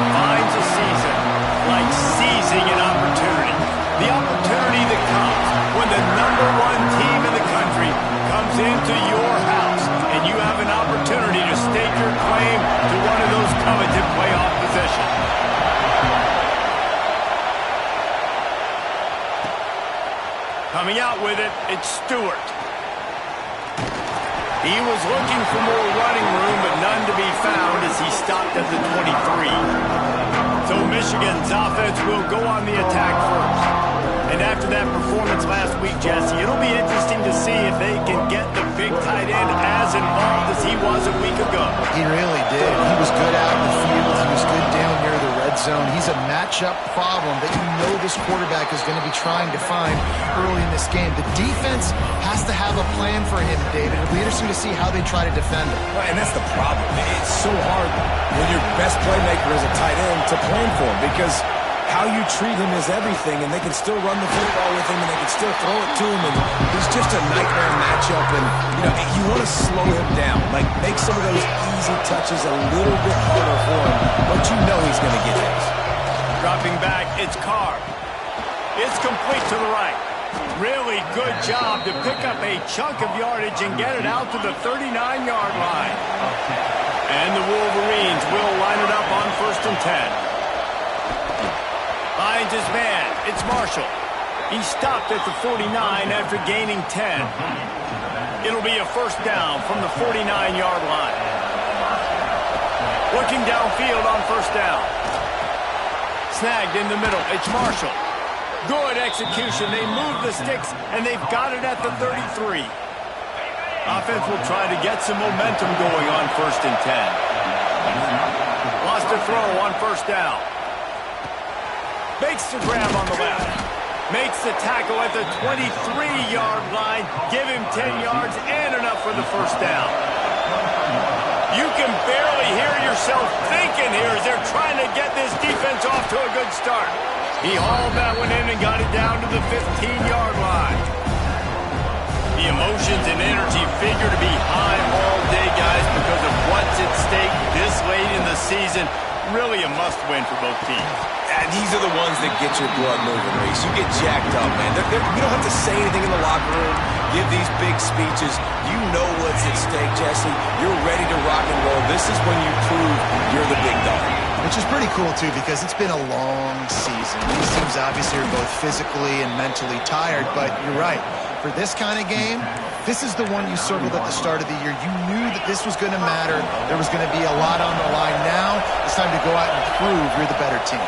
defines a season like seizing an opportunity. The opportunity that comes when the #1 team in the country comes into your house and you have an opportunity to stake your claim to one of those coveted playoff positions. Coming out with it, it's Stewart. He was looking for more running room, but none to be found as he stopped at the 23. So Michigan's offense will go on the attack first. And after that performance last week, Jesse, it'll be interesting to see if they can get the big tight end as involved as he was a week ago. He really did. He was good out in the field. He was good down near the red zone. He's a matchup problem that you know this quarterback is going to be trying to find early in this game. The defense has to have a plan for him, David. It'll be interesting to see how they try to defend it. Right, and that's the problem. It's so hard when your best playmaker is a tight end to plan for him, because how you treat him is everything, and they can still run the football with him, and they can still throw it to him, and he's just a nightmare matchup. And you want to slow him down, like make some of those easy touches a little bit harder for him, but you know he's going to get his. Dropping back, it's Carr. It's complete to the right. Really good job to pick up a chunk of yardage and get it out to the 39-yard line. And the Wolverines will line it up on 1st and 10. Finds his man. It's Marshall. He stopped at the 49 after gaining 10. It'll be a 1st down from the 49-yard line. Looking downfield on 1st down. Snagged in the middle. It's Marshall. Good execution. They move the sticks, and they've got it at the 33. Offense will try to get some momentum going on 1st and 10. Lost a throw on 1st down. Makes the grab on the left. Makes the tackle at the 23-yard line. Give him 10 yards and enough for the 1st down. You can barely hear yourself thinking here as they're trying to get this defense off to a good start. He hauled that one in and got it down to the 15-yard line. The emotions and energy figure to be high all day, guys, because of what's at stake this late in the season. Really a must-win for both teams. And these are the ones that get your blood moving, Reese. You get jacked up, man. You don't have to say anything in the locker room, give these big speeches. You know what's at stake, Jesse. You're ready to rock and roll. This is when you prove you're the big dog. Which is pretty cool, too, because it's been a long season. These teams obviously are both physically and mentally tired, but you're right. For this kind of game, this is the one you circled at the start of the year. You knew that this was going to matter. There was going to be a lot on the line. Now it's time to go out and prove you're the better team.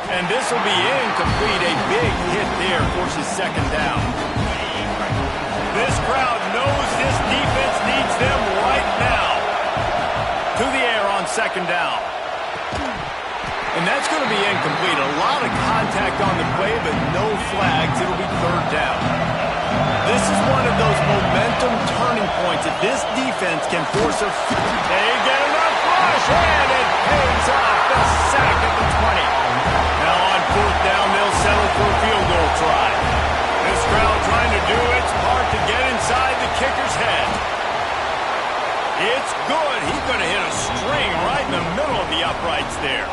And this will be incomplete. A big hit there forces 2nd down. This crowd knows this defense needs them right now. To the air on 2nd down. And that's going to be incomplete. A lot of contact on the play, but no flags. It'll be 3rd down. This is one of those momentum turning points. If this defense can force a... They get enough rush, and it pays off. The sack at the 20. Now on 4th down, they'll settle for a field goal try. This crowd trying to do its part to get inside the kicker's head. It's good. He's going to hit a string right in the middle of the uprights there.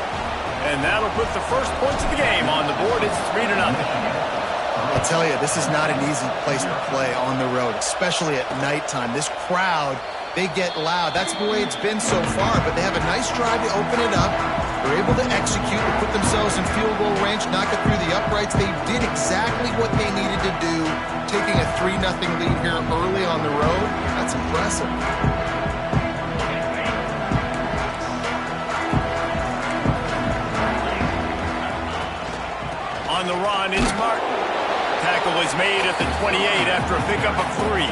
And that'll put the first points of the game on the board. It's 3-0. I'll tell you, this is not an easy place to play on the road, especially at nighttime. This crowd, they get loud. That's the way it's been so far, but they have a nice drive to open it up. They're able to execute, to put themselves in field goal range, knock it through the uprights. They did exactly what they needed to do, taking a 3-0 lead here early on the road. That's impressive. On the run, it's Martin. Tackle is made at the 28 after a pickup of 3.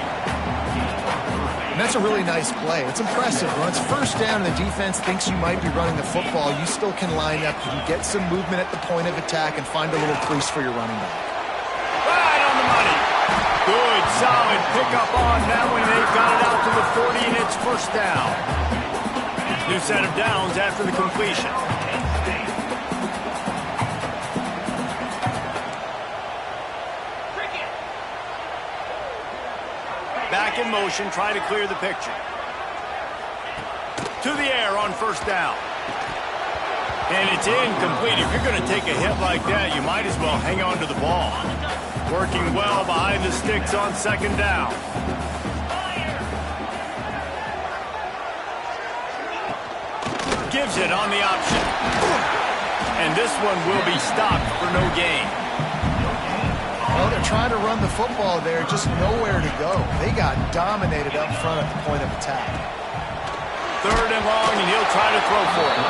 And that's a really nice play. It's impressive. When it's 1st down and the defense thinks you might be running the football, you still can line up. You can get some movement at the point of attack and find a little crease for your running back. Right on the money. Good, solid pickup on that one. They've got it out to the 40, and it's 1st down. New set of downs after the completion. Back in motion, trying to clear the picture. to the air on first down. And it's incomplete. If you're going to take a hit like that, you might as well hang on to the ball. Working well behind the sticks on second down. Gives it on the option. And this one will be stopped for no gain. Well, they're trying to run the football there, just nowhere to go. They got dominated up front at the point of attack. Third and long, and he'll try to throw for it.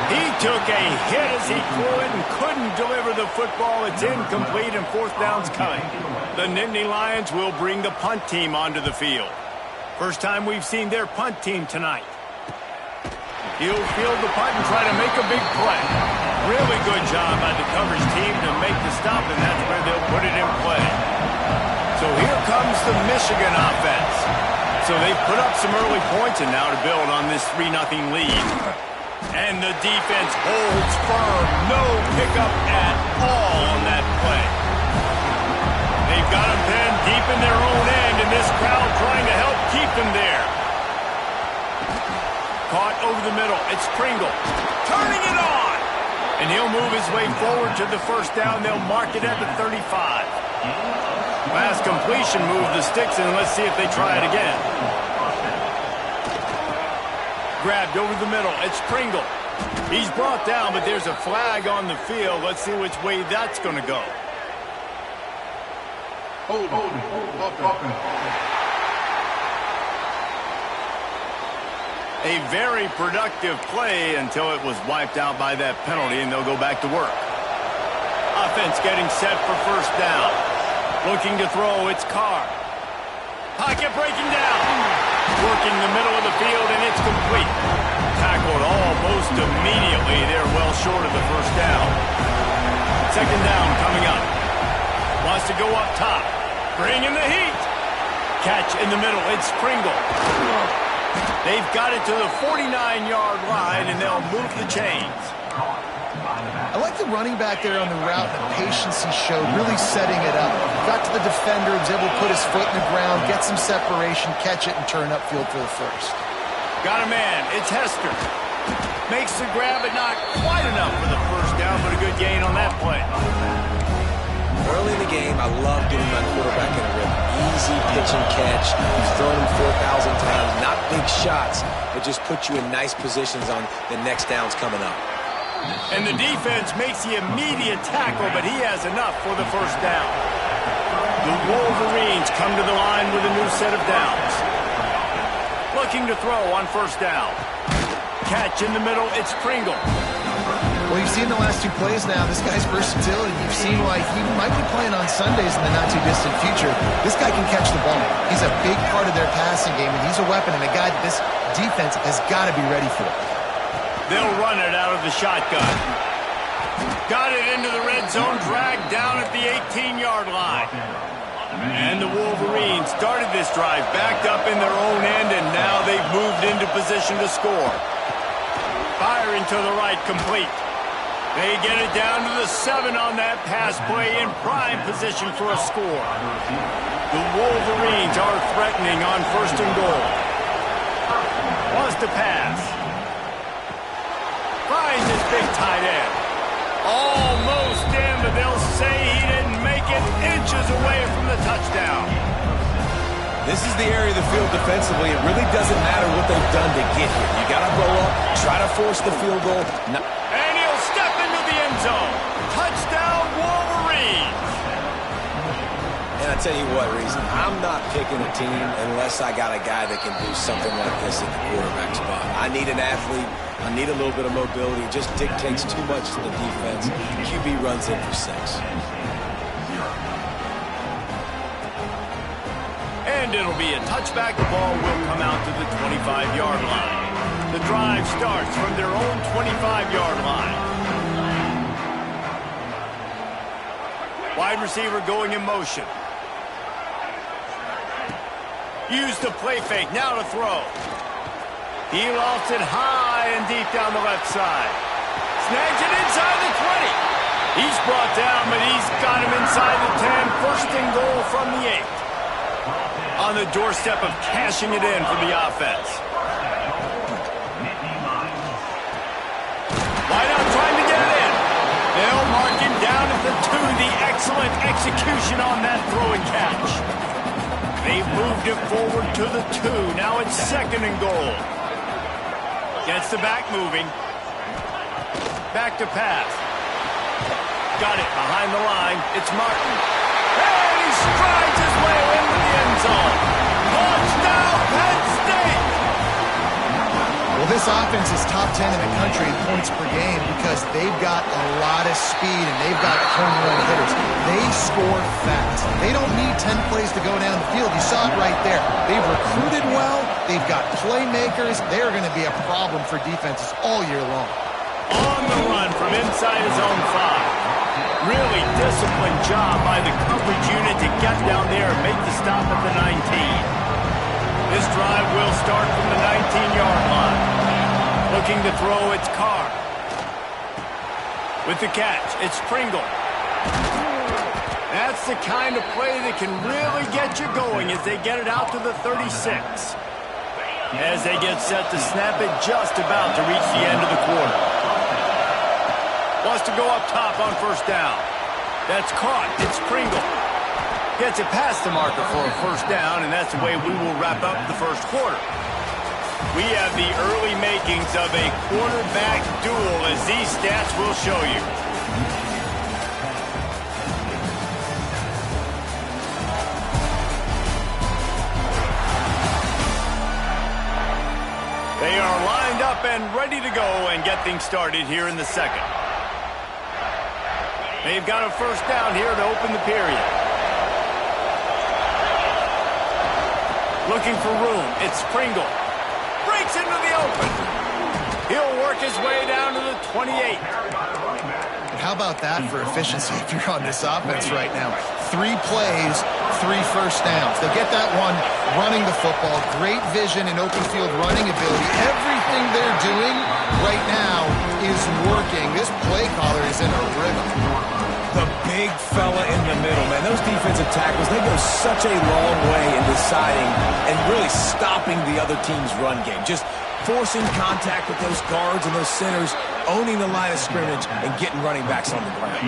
He took a hit as he threw it and couldn't deliver the football. It's incomplete, and fourth down's coming. The Nittany Lions will bring the punt team onto the field. First time we've seen their punt team tonight. He'll field the punt and try to make a big play. Really good job by the coverage team to make the stop, and that's where they'll put it in play. So here comes the Michigan offense. So they've put up some early points, and now to build on this 3-0 lead. And the defense holds firm. No pickup at all on that play. They've got them pinned deep in their own end, and this crowd trying to help keep them there. Caught over the middle. It's Pringle. Turning it on! And he'll move his way forward to the first down. They'll mark it at the 35. Last completion moved the sticks, and let's see if they try it again. Grabbed over the middle. It's Pringle. He's brought down, but there's a flag on the field. Let's see which way that's going to go. Hold. A very productive play until it was wiped out by that penalty, and they'll go back to work. Offense getting set for first down. Looking to throw, it's Carr. Pocket breaking down. Working the middle of the field, and it's complete. Tackled almost immediately. They're well short of the first down. Second down coming up. Wants to go up top. Bringing the heat. Catch in the middle, it's Pringle. They've got it to the 49-yard line, and they'll move the chains. I like the running back there on the route, the patience he showed, really setting it up. Got to the defender, was able to put his foot in the ground, get some separation, catch it, and turn upfield for the first. Got a man. It's Hester. Makes the grab, but not quite enough for the first down, but a good gain on that play. Early in the game, I love getting my quarterback in a rhythm. Easy pitch and catch. You've thrown him 4,000 times. Not big shots, but just put you in nice positions on the next downs coming up. And the defense makes the immediate tackle, but he has enough for the first down. The Wolverines come to the line with a new set of downs. Looking to throw on first down. Catch in the middle, it's Pringle. Well, you've seen the last two plays now. This guy's versatility. You've seen why he might be playing on Sundays in the not-too-distant future. This guy can catch the ball. He's a big part of their passing game, and he's a weapon and a guy that this defense has got to be ready for. They'll run it out of the shotgun. Got it into the red zone, dragged down at the 18-yard line. And the Wolverines started this drive, backed up in their own end, and now they've moved into position to score. Firing to the right, complete. They get it down to the 7 on that pass play in prime position for a score. The Wolverines are threatening on first and goal. Wants to pass. Finds his big tight end. Almost in, but they'll say he didn't make it, inches away from the touchdown. This is the area of the field defensively. It really doesn't matter what they've done to get here. You got to go up, try to force the field goal. And he'll step into the end zone. Touchdown, Wolverines. And I tell you what, Reason, I'm not picking a team unless I got a guy that can do something like this at the quarterback spot. I need an athlete. I need a little bit of mobility. It just dictates too much to the defense. QB runs in for 6. And it'll be a touchback. The ball will come out to the 25-yard line. The drive starts from their own 25-yard line. Wide receiver going in motion. Used the play fake. Now to throw. He lofts it high and deep down the left side. Snags it inside the 20. He's brought down, but he's got him inside the 10. First and goal from the 8. On the doorstep of cashing it in for the offense. to the excellent execution on that throw and catch. They've moved it forward to the 2. Now it's 2nd and goal. Gets the back moving. Back to pass. Got it behind the line. It's Martin. And he strides his way into the end zone. Touchdown, Penn State! Well, this offense is top 10 in the country in points per game because they've got a lot of speed and they've got home run hitters. They score fast. They don't need 10 plays to go down the field. You saw it right there. They've recruited well. They've got playmakers. They're going to be a problem for defenses all year long. On the run from inside his own 5. Really disciplined job by the coverage unit to get down there and make the stop at the 19. This drive will start from the 19-yard line. Looking to throw, it's Carr. With the catch, it's Pringle. That's the kind of play that can really get you going as they get it out to the 36. As they get set to snap it just about to reach the end of the quarter. Wants to go up top on 1st down. That's caught. It's Pringle. Gets it past the marker for a 1st down, and that's the way we will wrap up the 1st quarter. We have the early makings of a quarterback duel, as these stats will show you. They are lined up and ready to go and get things started here in the 2nd. They've got a 1st down here to open the period. Looking for room. It's Pringle. Breaks into the open. He'll work his way down to the 28. And how about that for efficiency if you're on this offense right now? 3 plays, 3 1st downs. They'll get that one running the football. Great vision and open field running ability. Everything they're doing right now is working. This play caller is in a rhythm. The big fella in the middle, man. Those defensive tackles, they go such a long way in deciding and really stopping the other team's run game. Just forcing contact with those guards and those centers, owning the line of scrimmage, and getting running backs on the ground.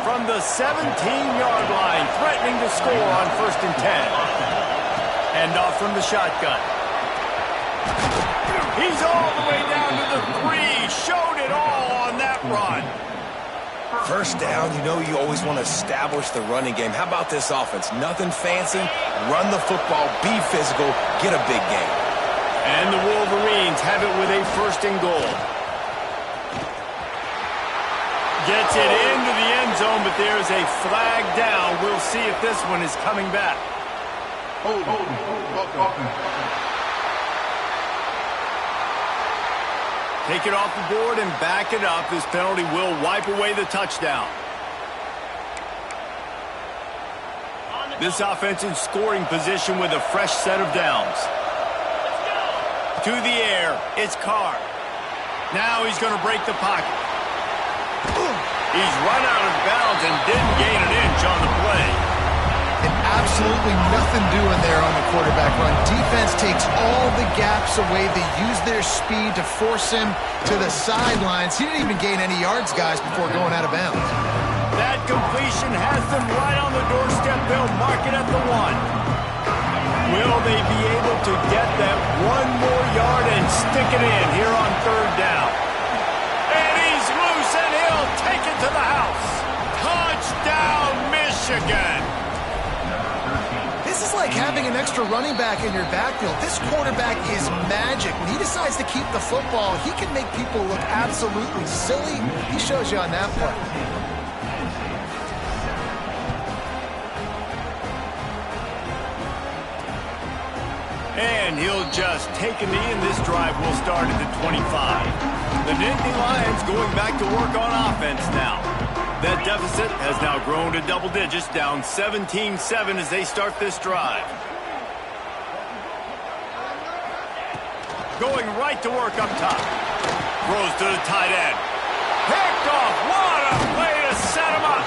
From the 17-yard line, threatening to score on 1st and 10. Hand off from the shotgun. He's all the way down to the 3. Showed it all on that run. 1st down, you know you always want to establish the running game. How about this offense? Nothing fancy. Run the football, be physical, get a big game. And the Wolverines have it with a 1st and goal. Gets it into the end zone, but there's a flag down. We'll see if this one is coming back. Take it off the board and back it up. This penalty will wipe away the touchdown. This offense in scoring position with a fresh set of downs. To the air, it's Carr. Now he's going to break the pocket. He's run out of bounds and didn't gain an inch on the play. And absolutely nothing doing there on the quarterback run. Defense takes all the gaps away. They use their speed to force him to the sidelines. He didn't even gain any yards, guys, before going out of bounds. That completion has them right on the doorstep. They'll mark it at the 1. Will they be able to get that 1 more yard and stick it in here on 3rd down? And he's loose, and he'll take it to the house. Touchdown, Michigan! This is like having an extra running back in your backfield. This quarterback is magic. When he decides to keep the football, he can make people look absolutely silly. He shows you on that play. And he'll just take a knee, and this drive will start at the 25. The Nittany Lions going back to work on offense now. That deficit has now grown to double digits, down 17-7 as they start this drive. Going right to work up top. Throws to the tight end. Picked off. What a play to set him up.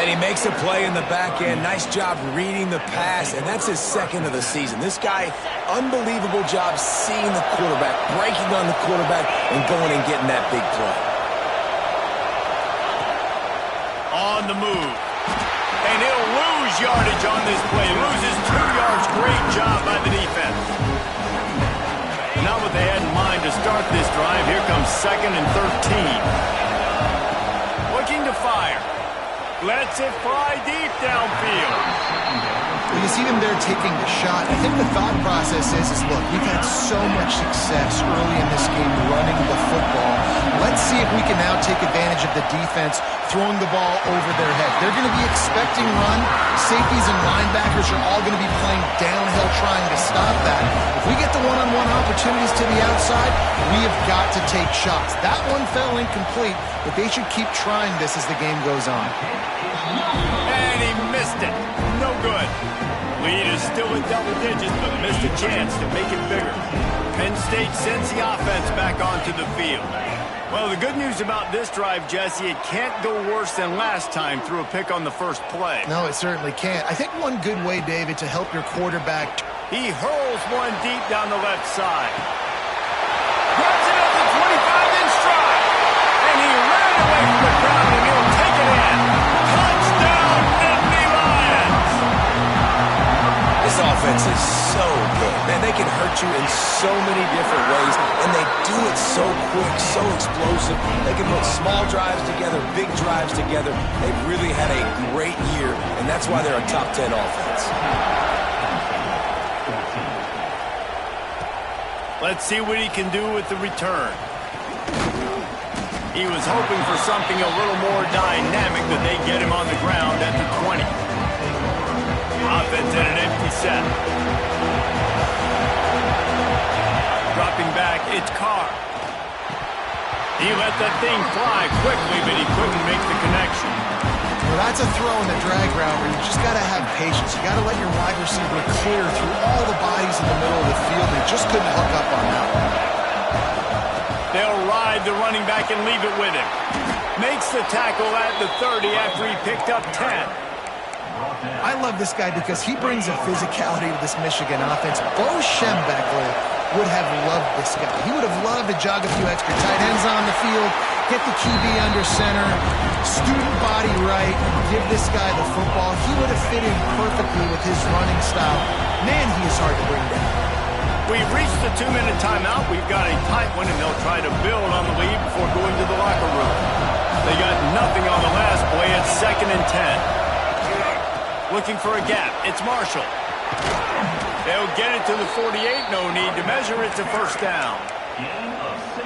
And he makes a play in the back end. Nice job reading the pass, and that's his 2nd of the season. This guy, unbelievable job seeing the quarterback, breaking on the quarterback, and going and getting that big play. On on the move. And he'll lose yardage on this play. Loses 2 yards. Great job by the defense. Not what they had in mind to start this drive. Here comes 2nd and 13. Looking to fire. Lets it fly deep downfield. Well, you see them there taking the shot. I think the thought process is look, we've had so much success early in this game running the football. Let's see if we can now take advantage of the defense throwing the ball over their head. They're going to be expecting run. Safeties and linebackers are all going to be playing downhill trying to stop that. If we get the one-on-one opportunities to the outside, we have got to take shots. That one fell incomplete, but they should keep trying this as the game goes on. And he missed it. No good. Lead is still in double digits, but missed a chance to make it bigger. Penn State sends the offense back onto the field. Well, the good news about this drive, Jesse, it can't go worse than last time through a pick on the first play. No, it certainly can't. I think one good way, David, to help your quarterback. He hurls one deep down the left side. Grabs it at the 25 in stride. And he ran away from the crowd, and he'll take it in. Touchdown, Nittany Lions! This offense is so good. Man, they can hurt you in so many different ways, and they do it so quick, so explosive. They can put small drives together, big drives together. They've really had a great year, and that's why they're a top 10 offense. Let's see what he can do with the return. He was hoping for something a little more dynamic, but they get him on the ground at the 20. Offense in an empty set. Dropping back, it's Carr. He let that thing fly quickly, but he couldn't make the connection. Well, that's a throw in the drag route where you just got to have patience. You got to let your wide receiver clear through all the bodies in the middle of the field. They just couldn't hook up on that one. They'll ride the running back and leave it with him. Makes the tackle at the 30 after he picked up 10. I love this guy because he brings a physicality to this Michigan offense. Bo Schembechler would have loved this guy. He would have loved to jog a few extra tight ends on the field, get the QB under center, student body right, and give this guy the football. He would have fit in perfectly with his running style. Man, he is hard to bring down. We've reached the 2-minute timeout. We've got a tight one, and they'll try to build on the lead before going to the locker room. They got nothing on the last play. It's 2nd and 10. Looking for a gap. It's Marshall. They'll get it to the 48. No need to measure. It's a first down.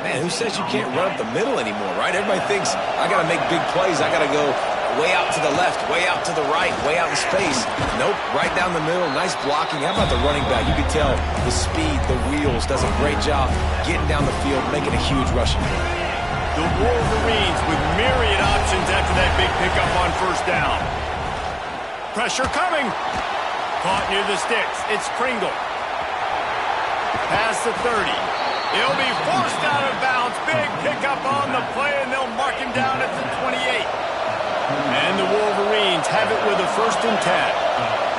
Man, who says you can't run up the middle anymore, right? Everybody thinks, I got to make big plays. I got to go way out to the left, way out to the right, way out in space. Nope, right down the middle. Nice blocking. How about the running back? You can tell the speed, the wheels, does a great job getting down the field, making a huge rushing play. The Wolverines with myriad options after that big pickup on first down. Pressure coming. Caught near the sticks. It's Pringle. Past the 30. He'll be forced out of bounds. Big pickup on the play, and they'll mark him down at the 28. And the Wolverines have it with a 1st and 10.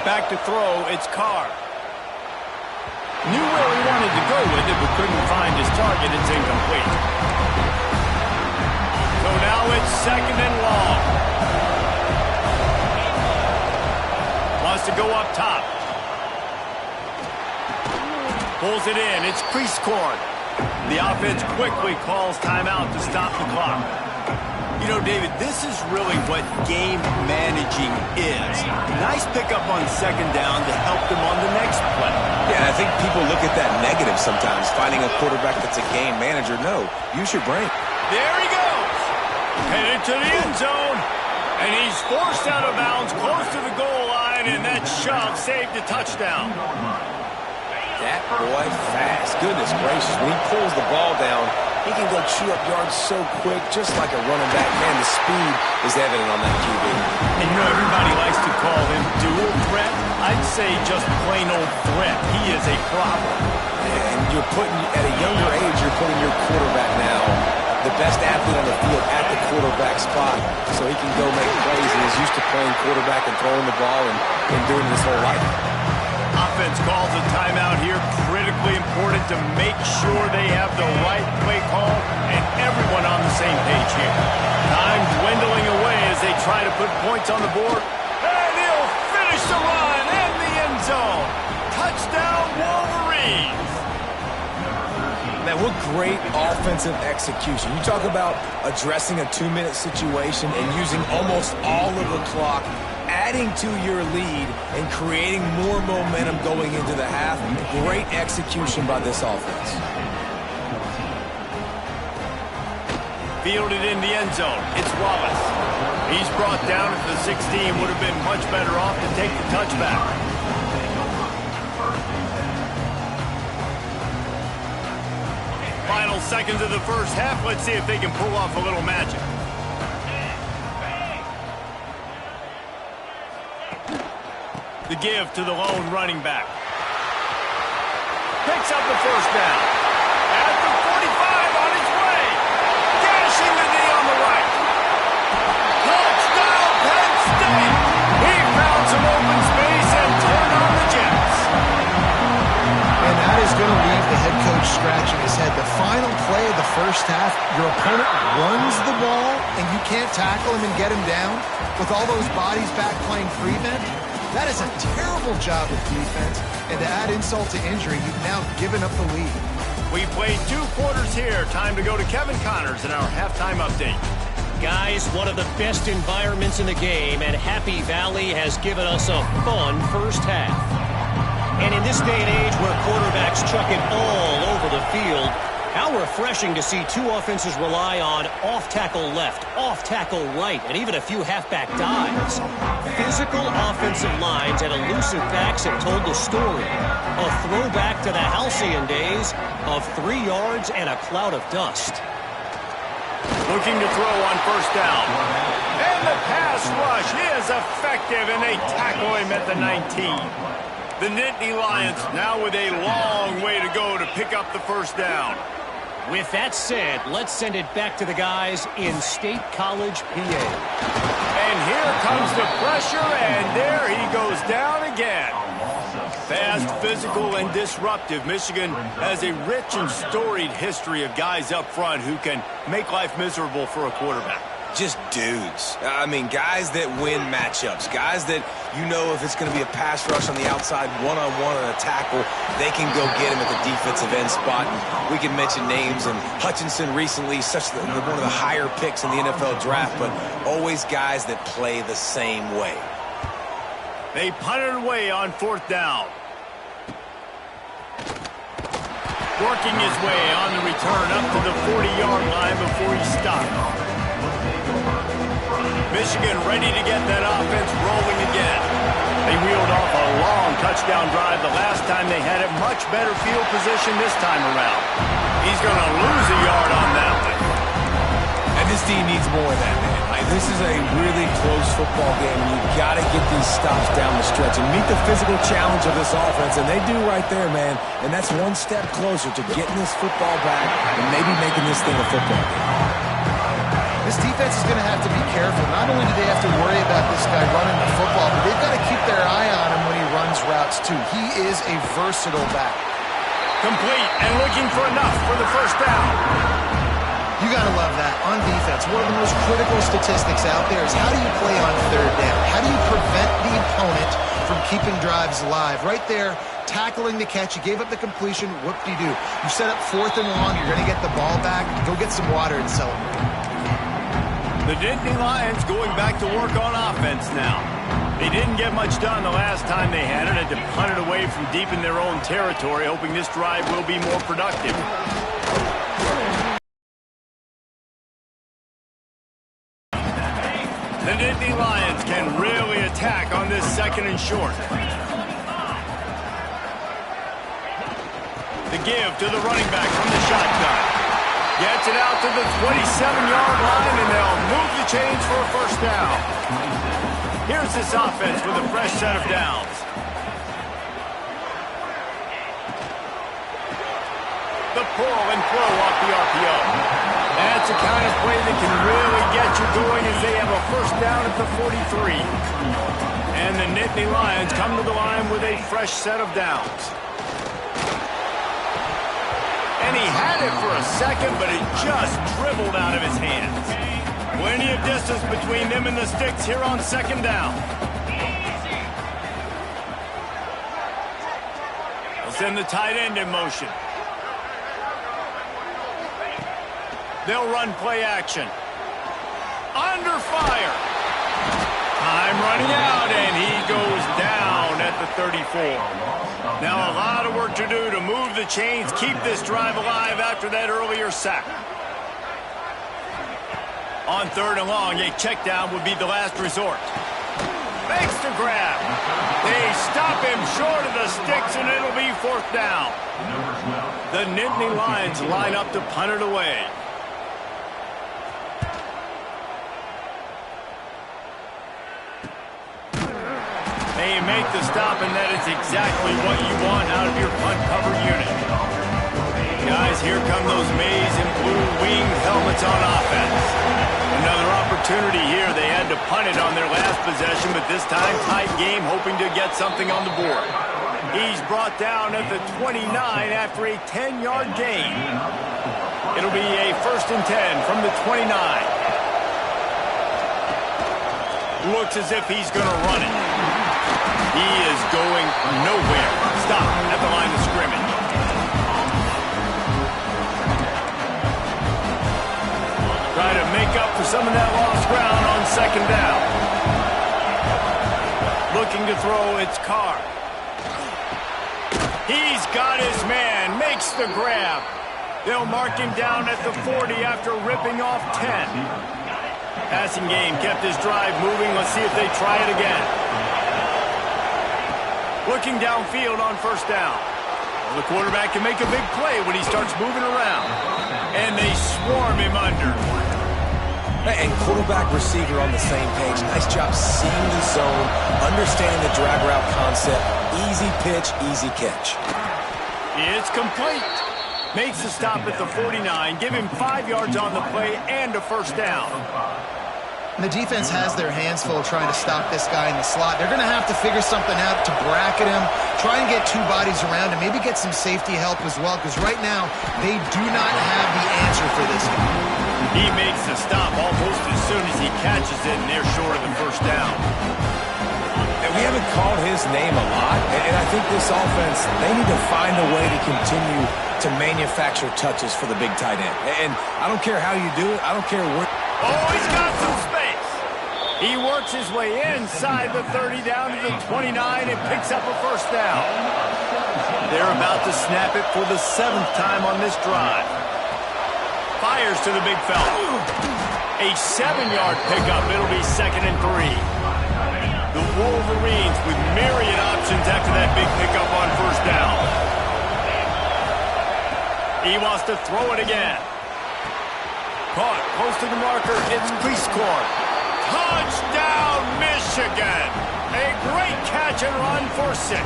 Back to throw, it's Carr. Knew where he wanted to go with it, but couldn't find his target. It's incomplete. So now it's 2nd and long. Wants to go up top. Pulls it in. It's Priestcorn. The offense quickly calls timeout to stop the clock. You know, David, this is really what game managing is. Nice pickup on 2nd down to help them on the next play. Yeah, I think people look at that negative sometimes, finding a quarterback that's a game manager. No, use your brain. There he goes. Headed to the end zone. And he's forced out of bounds close to the goal line, and that shove saved a touchdown. That boy fast. Goodness gracious. When he pulls the ball down, he can go chew up yards so quick, just like a running back. Man, the speed is evident on that QB. And you know, everybody likes to call him dual threat. I'd say just plain old threat. He is a problem. And you're putting, at a younger age, you're putting your quarterback now, the best athlete on the field, at the quarterback spot, so he can go make plays. And he's used to playing quarterback and throwing the ball and doing it his whole life. Offense calls a timeout here. Critically important to make sure they have the right play call and everyone on the same page here. Time dwindling away as they try to put points on the board. And he'll finish the run in the end zone. Touchdown, Wolverines. Man, what great offensive execution. You talk about addressing a 2-minute situation and using almost all of the clock, adding to your lead and creating more momentum going into the half. Great execution by this offense. Fielded in the end zone. It's Wallace. He's brought down at the 16. Would have been much better off to take the touchback. Final seconds of the first half. Let's see if they can pull off a little magic. The give to the lone running back. Picks up the first down. At the 45 on his way. Dashing the knee on the right. Touchdown, Penn State. He found some open space and turned on the Jets. And that is going to leave the head coach scratching his head. The final play of the first half, your opponent runs the ball, and you can't tackle him and get him down with all those bodies back playing prevent. That is a terrible job of defense, and to add insult to injury, you've now given up the lead. We played 2 quarters here. Time to go to Kevin Connors in our halftime update. Guys, one of the best environments in the game, and Happy Valley has given us a fun first half. And in this day and age where quarterbacks chuck it all over the field, how refreshing to see 2 offenses rely on off-tackle left, off-tackle right, and even a few halfback dives. Physical offensive lines and elusive backs have told the story. A throwback to the halcyon days of 3 yards and a cloud of dust. Looking to throw on first down. And the pass rush is effective, and they tackle him at the 19. The Nittany Lions now with a long way to go to pick up the first down. With that said, let's send it back to the guys in State College, PA. And here comes the pressure, and there he goes down again. Fast, physical, and disruptive. Michigan has a rich and storied history of guys up front who can make life miserable for a quarterback. Just dudes. I mean, guys that win matchups. Guys that, you know, if it's going to be a pass rush on the outside, one-on-one on a tackle, they can go get him at the defensive end spot. And we can mention names, and Hutchinson recently, one of the higher picks in the NFL draft, but always guys that play the same way. They punted away on fourth down. Working his way on the return up to the 40-yard line before he stopped. Michigan ready to get that offense rolling again. They wheeled off a long touchdown drive the last time they had it. Much better field position this time around. He's going to lose a yard on that one. And this team needs more of that, man. Like, this is a really close football game, and you've got to get these stops down the stretch and meet the physical challenge of this offense, and they do right there, man. And that's one step closer to getting this football back and maybe making this thing a football game. This defense is going to have to be careful. Not only do they have to worry about this guy running the football, but they've got to keep their eye on him when he runs routes, too. He is a versatile back. Complete and looking for enough for the first down. You got to love that. On defense, one of the most critical statistics out there is how do you play on third down? How do you prevent the opponent from keeping drives alive? Right there, tackling the catch. You gave up the completion. Whoop-de-doo. You set up 4th and long. You're going to get the ball back. Go get some water and celebrate. The Nittany Lions going back to work on offense now. They didn't get much done the last time they had it. Had to punt it away from deep in their own territory, hoping this drive will be more productive. The Nittany Lions can really attack on this 2nd and short. The give to the running back from the shotgun. Gets it out to the 27-yard line, and they'll move the chains for a first down. Here's this offense with a fresh set of downs. pull and flow off the RPO. That's the kind of play that can really get you going as they have a first down at the 43. And the Nittany Lions come to the line with a fresh set of downs. And he had it for a second, but it just dribbled out of his hands. Plenty of distance between them and the sticks here on second down. They'll send the tight end in motion. They'll run play action. Under fire. Time running out, and he goes down at the 34. Now a lot of work to do to move the chains, keep this drive alive after that earlier sack. On third and long, a check down would be the last resort. Makes the grab. They stop him short of the sticks, and it'll be fourth down. The Nittany Lions line up to punt it away. They make the stop, and that is exactly what you want out of your punt cover unit. Guys, here come those maize and blue winged helmets on offense. Another opportunity here. They had to punt it on their last possession, but this time tight game, hoping to get something on the board. He's brought down at the 29 after a 10-yard gain. It'll be a 1st and 10 from the 29. Looks as if he's going to run it. He is going nowhere. Stop at the line of scrimmage. Try to make up for some of that lost ground on second down. Looking to throw, it's Carr. He's got his man, makes the grab. They'll mark him down at the 40 after ripping off 10. Passing game kept his drive moving. Let's see if they try it again. Looking downfield on first down. Well, the quarterback can make a big play when he starts moving around. And they swarm him under. And quarterback receiver on the same page. Nice job seeing the zone, understanding the drag route concept. Easy pitch, easy catch. It's complete. Makes the stop at the 49. Give him 5 yards on the play and a first down. And the defense has their hands full trying to stop this guy in the slot. They're going to have to figure something out to bracket him, try and get 2 bodies around him, maybe get some safety help as well, because right now they do not have the answer for this guy. He makes the stop almost as soon as he catches it, and they're short of the first down. And we haven't called his name a lot, and I think this offense, they need to find a way to continue to manufacture touches for the big tight end. And I don't care how you do it. I don't care where. Oh, he's got some space. He works his way inside the 30 down to the 29 and picks up a first down. They're about to snap it for the 7th time on this drive. Fires to the big fella. A 7-yard pickup. It'll be 2nd and 3. The Wolverines with myriad options after that big pickup on first down. He wants to throw it again. Caught close to the marker. It's Priestcorn. Touchdown, Michigan. A great catch and run for 6.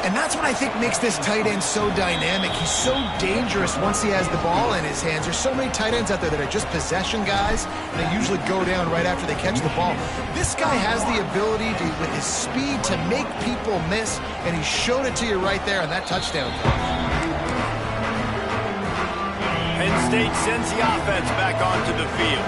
And that's what I think makes this tight end so dynamic. He's so dangerous once he has the ball in his hands. There's so many tight ends out there that are just possession guys, and they usually go down right after they catch the ball. This guy has the ability to, with his speed, to make people miss, and he showed it to you right there on that touchdown catch. Penn State sends the offense back onto the field.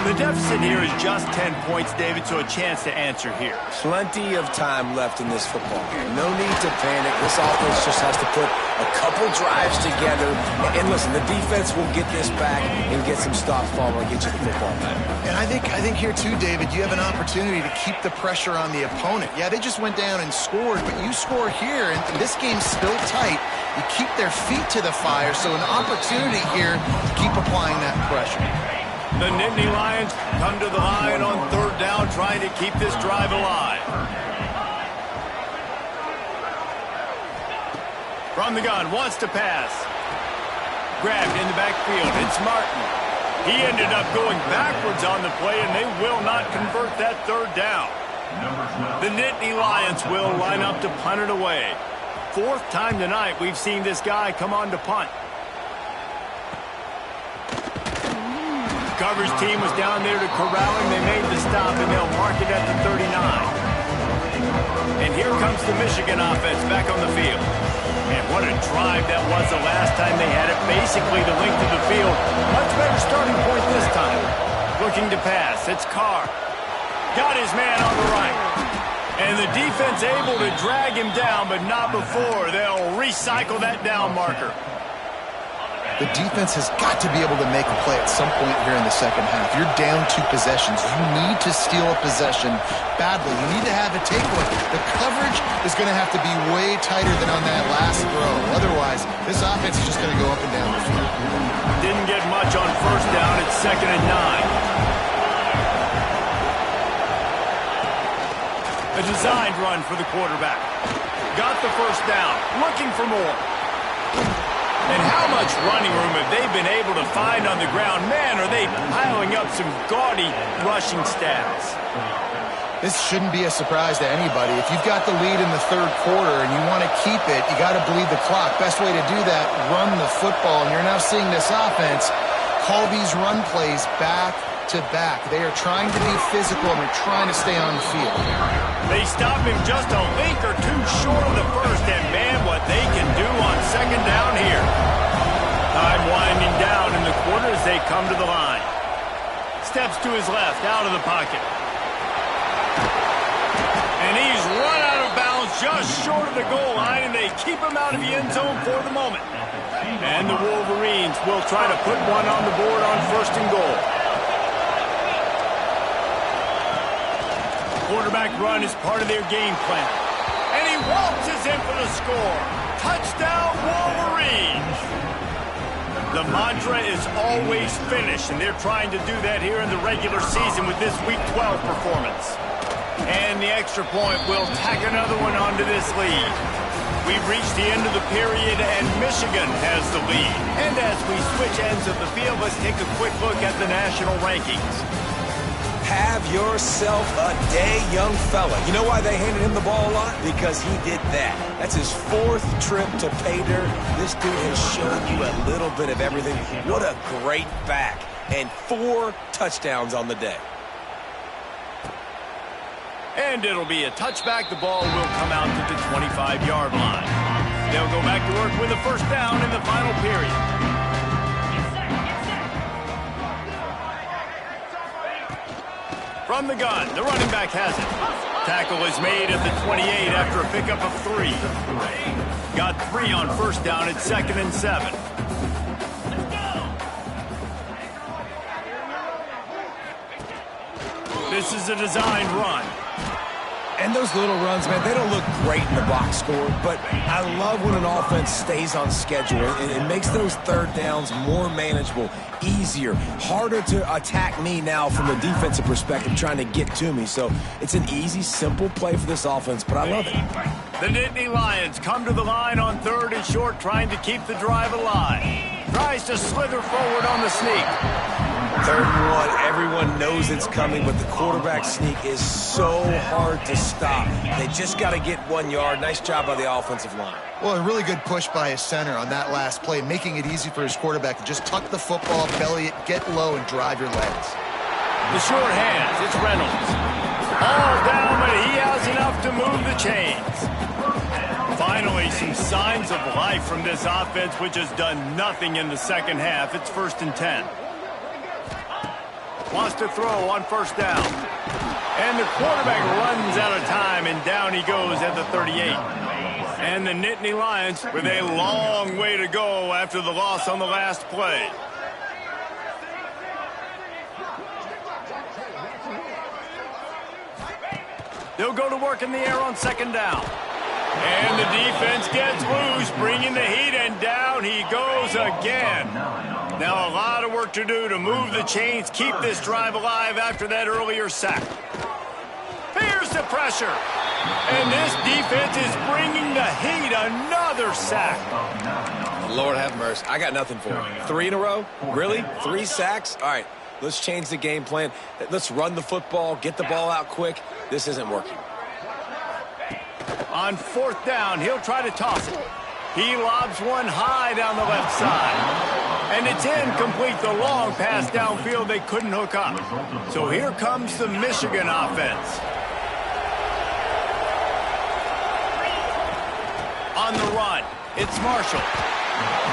The deficit here is just 10 points, David, so a chance to answer here. Plenty of time left in this football game. No need to panic. This offense just has to put a couple drives together. And listen, the defense will get this back and get some stops following and get you the football back. And I think here too, David, you have an opportunity to keep the pressure on the opponent. Yeah, they just went down and scored, but you score here, and this game's still tight. You keep their feet to the fire, so an opportunity here to keep applying that pressure. The Nittany Lions come to the line on third down, trying to keep this drive alive. From the gun, wants to pass. Grabbed in the backfield, it's Martin. He ended up going backwards on the play, and they will not convert that third down. The Nittany Lions will line up to punt it away. fourth time tonight we've seen this guy come on to punt. Coverage team was down there to corral him. They made the stop, and they'll mark it at the 39. And here comes the Michigan offense back on the field. And what a drive that was the last time they had it. Basically the length of the field. Much better starting point this time. Looking to pass. It's Carr. Got his man on the right. And the defense able to drag him down, but not before. They'll recycle that down marker. The defense has got to be able to make a play at some point here in the second half. You're down 2 possessions. You need to steal a possession badly. You need to have a takeaway. The coverage is going to have to be way tighter than on that last throw. Otherwise, this offense is just going to go up and down the field. Didn't get much on first down. It's 2nd and 9. A designed run for the quarterback. Got the first down. Looking for more. And how much running room have they been able to find on the ground? Man, are they piling up some gaudy rushing stats. This shouldn't be a surprise to anybody. If you've got the lead in the third quarter and you want to keep it, you got to bleed the clock. Best way to do that, run the football. And you're now seeing this offense call these run plays back to back. They are trying to be physical and they're trying to stay on the field. They stop him just a link or two short of the first, and man, what they can do on second down here. Time winding down in the quarter as they come to the line. Steps to his left, out of the pocket. And he's run out of bounds just short of the goal line, and they keep him out of the end zone for the moment. And the Wolverines will try to put one on the board on 1st and goal. Quarterback run is part of their game plan. And he waltzes in for the score. Touchdown, Wolverines! The mantra is always finish, and they're trying to do that here in the regular season with this Week 12 performance. And the extra point will tack another one onto this lead. We've reached the end of the period, and Michigan has the lead. And as we switch ends of the field, let's take a quick look at the national rankings. Have yourself a day, young fella. You know why they handed him the ball a lot? Because he did that. That's his 4th trip to pay dirt. This dude has shown you a little bit of everything. What a great back. And 4 touchdowns on the day. And it'll be a touchback. The ball will come out to the 25-yard line. They'll go back to work with a first down in the final period. From the gun, the running back has it. Tackle is made at the 28 after a pickup of 3. Got 3 on first down at 2nd and 7. This is a designed run. And those little runs, man, they don't look great in the box score, but I love when an offense stays on schedule. It makes those third downs more manageable, easier, harder to attack me now from the defensive perspective trying to get to me. So it's an easy, simple play for this offense, but I love it. The Nittany Lions come to the line on 3rd and short, trying to keep the drive alive. Tries to slither forward on the sneak. 3rd and 1, everyone knows it's coming, but the quarterback sneak is so hard to stop. They just got to get 1 yard. Nice job by the offensive line. Well, a really good push by his center on that last play, making it easy for his quarterback to just tuck the football, belly it, get low, and drive your legs. The short hands, it's Reynolds. All down, but he has enough to move the chains. Finally, some signs of life from this offense, which has done nothing in the second half. It's 1st and 10. Wants to throw on first down. And the quarterback runs out of time, and down he goes at the 38. And the Nittany Lions with a long way to go after the loss on the last play. They'll go to work in the air on 2nd down. And the defense gets loose, bringing the heat, and down he goes again. Now a lot of work to do to move the chains, keep this drive alive after that earlier sack. Here's the pressure. And this defense is bringing the heat. Another sack. Lord have mercy. I got nothing for him. 3 in a row? Really? 3 sacks? All right, let's change the game plan. Let's run the football, get the ball out quick. This isn't working. On fourth down, he'll try to toss it. He lobs one high down the left side. And it's incomplete. The long pass downfield they couldn't hook up. So here comes the Michigan offense. On the run, it's Marshall.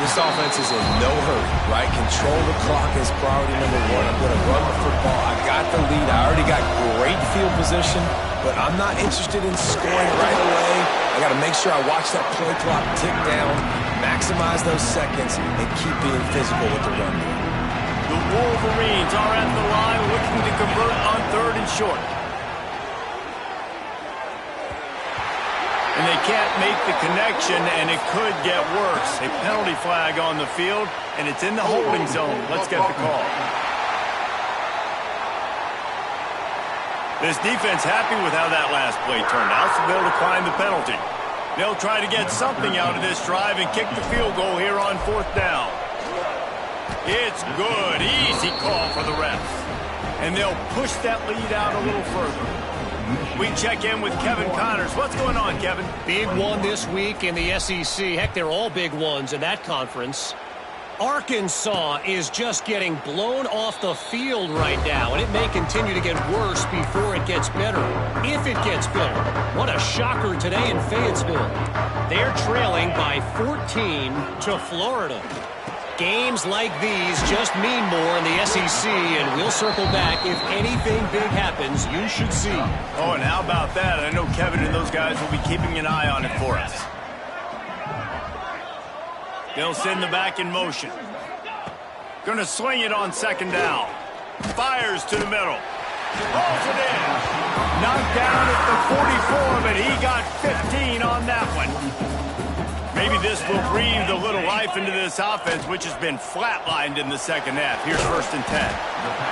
This offense is in no hurry, right? Control the clock is priority number one. I'm going to run the football. I got the lead. I already got great field position, but I'm not interested in scoring right away. I got to make sure I watch that play clock tick down, maximize those seconds, and keep being physical with the run game. The Wolverines are at the line looking to convert on third and short. And they can't make the connection, and it could get worse. A penalty flag on the field, and it's in the holding zone. Let's get the call. This defense happy with how that last play turned out, so they'll decline the penalty. They'll try to get something out of this drive and kick the field goal here on fourth down. It's good. Easy call for the refs. And they'll push that lead out a little further. We check in with Kevin Connors. What's going on, Kevin? Big one this week in the SEC. Heck, they're all big ones in that conference. Arkansas is just getting blown off the field right now, and it may continue to get worse before it gets better. If it gets better. What a shocker today in Fayetteville. They're trailing by 14 to Florida. Games like these just mean more in the SEC, and we'll circle back. If anything big happens, you should see. Oh, and how about that? I know Kevin and those guys will be keeping an eye on it for us. They'll send the back in motion. Gonna swing it on second down. Fires to the middle. Pulls it in. Knocked down at the 44, but he got 15 on that one. Maybe this will breathe a little life into this offense, which has been flatlined in the second half. Here's first and 10.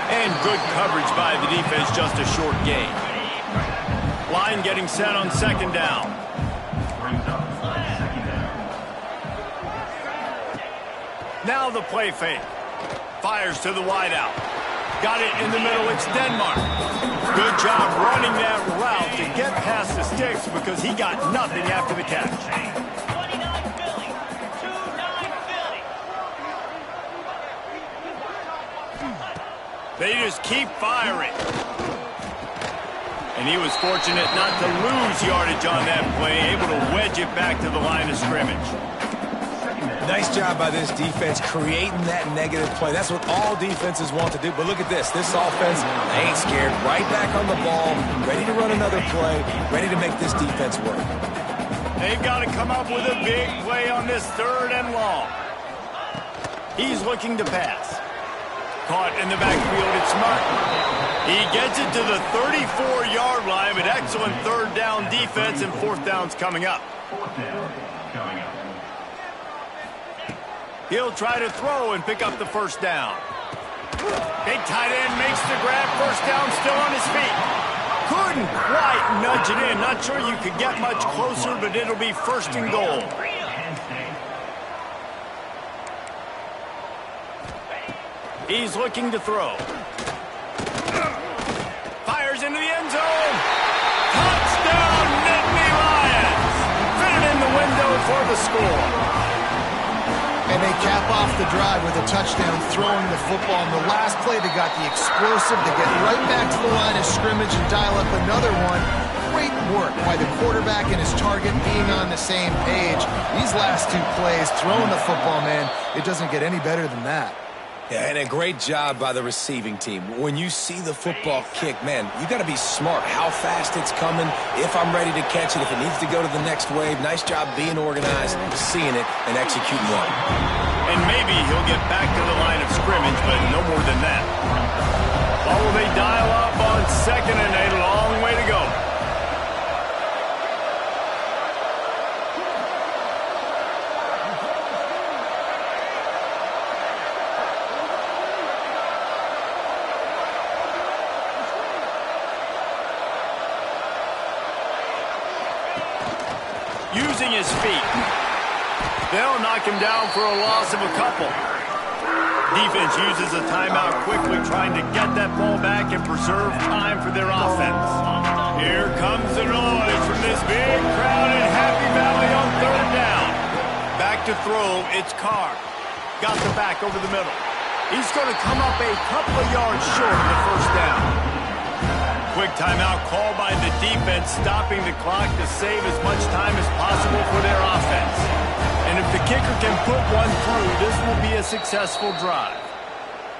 And good coverage by the defense, just a short gain. Line getting set on second down. Now the play fake. Fires to the wideout. Got it in the middle. It's Denmark. Good job running that route to get past the sticks because he got nothing after the catch. They just keep firing. And he was fortunate not to lose yardage on that play, able to wedge it back to the line of scrimmage. Nice job by this defense creating that negative play. That's what all defenses want to do. But look at this. This offense, they ain't scared. Right back on the ball, ready to run another play, ready to make this defense work. They've got to come up with a big play on this third and long. He's looking to pass. Caught in the backfield, it's Martin. He gets it to the 34-yard line, but excellent third down defense, and fourth down's coming up. He'll try to throw and pick up the first down. Big tight end makes the grab, first down, still on his feet. Couldn't quite nudge it in. Not sure you could get much closer, but it'll be first and goal. He's looking to throw. Fires into the end zone. Touchdown, Nittany Lions. Fit it in the window for the score. And they cap off the drive with a touchdown throwing the football. In the last play, they got the explosive to get right back to the line of scrimmage and dial up another one. Great work by the quarterback and his target being on the same page. These last two plays, throwing the football, man, it doesn't get any better than that. Yeah, and a great job by the receiving team. When you see the football kick, man, you got to be smart how fast it's coming, if I'm ready to catch it, if it needs to go to the next wave. Nice job being organized, seeing it, and executing well. And maybe he'll get back to the line of scrimmage, but no more than that. Or will they dial up on second and a long way to go? Using his feet. They'll knock him down for a loss of a couple. Defense uses a timeout quickly, trying to get that ball back and preserve time for their offense. Here comes the noise from this big crowd to throw. It's Carr. Got the back over the middle. He's going to come up a couple of yards short of the first down. Quick timeout called by the defense, stopping the clock to save as much time as possible for their offense. And if the kicker can put one through, this will be a successful drive.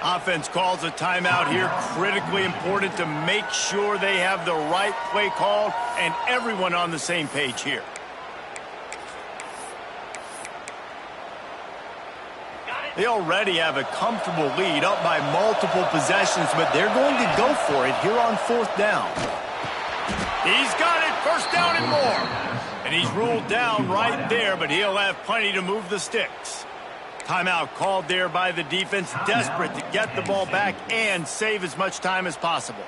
Offense calls a timeout here. Critically important to make sure they have the right play called and everyone on the same page here. They already have a comfortable lead, up by multiple possessions, but they're going to go for it here on fourth down. He's got it, first down and more. And he's ruled down right there, but he'll have plenty to move the sticks. Timeout called there by the defense, desperate to get the ball back and save as much time as possible.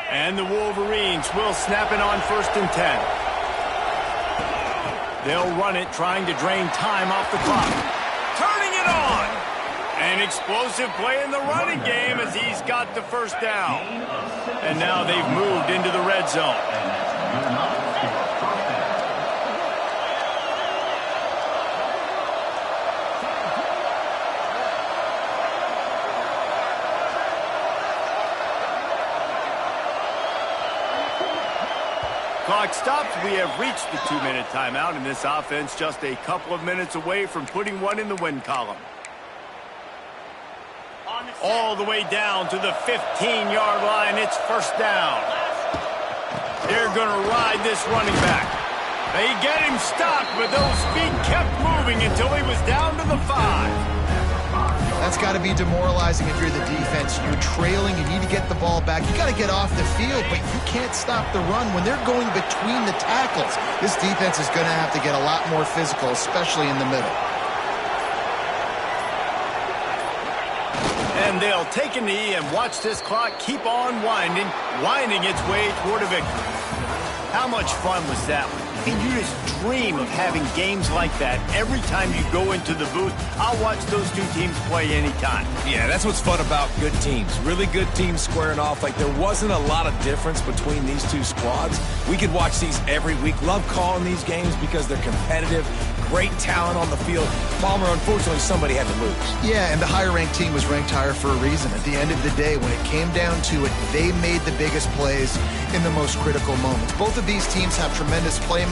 And the Wolverines will snap it on 1st and 10. They'll run it, trying to drain time off the clock. Turning it on! An explosive play in the running game as he's got the first down. And now they've moved into the red zone. Clock stops. We have reached the 2-minute timeout, and this offense just a couple of minutes away from putting one in the win column. All the way down to the 15-yard line. It's first down. They're going to ride this running back. They get him stopped, but those feet kept moving until he was down to the 5. That's got to be demoralizing if you're the defense. You're trailing. You need to get the ball back. You got to get off the field, but you can't stop the run when they're going between the tackles. This defense is going to have to get a lot more physical, especially in the middle. And they'll take a knee and watch this clock keep on winding its way toward a victory. How much fun was that one? And you just dream of having games like that every time you go into the booth. I'll watch those two teams play anytime. Yeah, that's what's fun about good teams. Really good teams squaring off. Like, there wasn't a lot of difference between these two squads. We could watch these every week. Love calling these games because they're competitive. Great talent on the field. Palmer, unfortunately, somebody had to lose. Yeah, and the higher-ranked team was ranked higher for a reason. At the end of the day, when it came down to it, they made the biggest plays in the most critical moments. Both of these teams have tremendous playmakers.